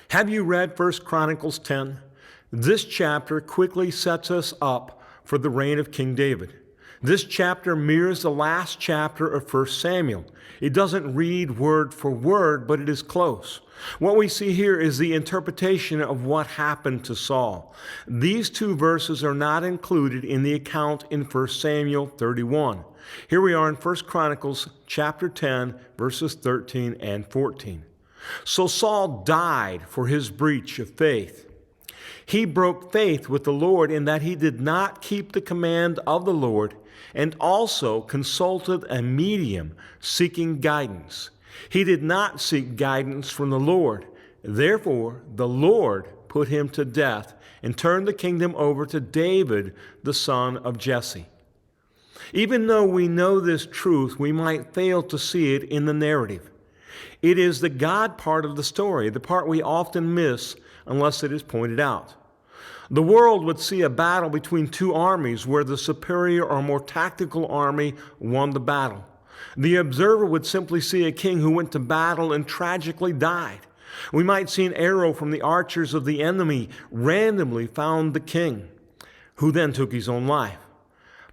Have you read 1 Chronicles 10? This chapter quickly sets us up for the reign of King David. This chapter mirrors the last chapter of 1 Samuel. It doesn't read word for word, but it is close. What we see here is the interpretation of what happened to Saul. These two verses are not included in the account in 1 Samuel 31. Here we are in 1 Chronicles chapter 10, verses 13 and 14. So Saul died for his breach of faith. He broke faith with the Lord in that he did not keep the command of the Lord and also consulted a medium seeking guidance. He did not seek guidance from the Lord. Therefore, the Lord put him to death and turned the kingdom over to David, the son of Jesse. Even though we know this truth, we might fail to see it in the narrative. It is the God part of the story, the part we often miss unless it is pointed out. The world would see a battle between two armies where the superior or more tactical army won the battle. The observer would simply see a king who went to battle and tragically died. We might see an arrow from the archers of the enemy randomly found the king, who then took his own life.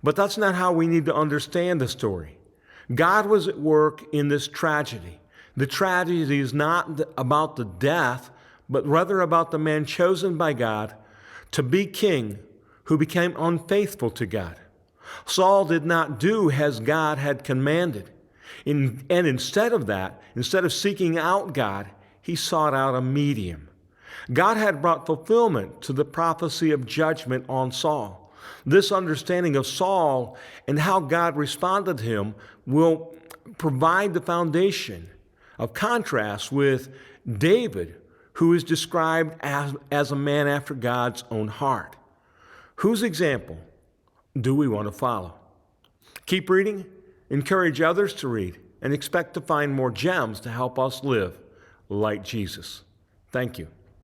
But that's not how we need to understand the story. God was at work in this tragedy. The tragedy is not about the death, but rather about the man chosen by God to be king who became unfaithful to God. Saul did not do as God had commanded. And instead of that, instead of seeking out God, he sought out a medium. God had brought fulfillment to the prophecy of judgment on Saul. This understanding of Saul and how God responded to him will provide the foundation of contrast with David, who is described as a man after God's own heart. Whose example do we want to follow? Keep reading, encourage others to read, and expect to find more gems to help us live like Jesus. Thank you.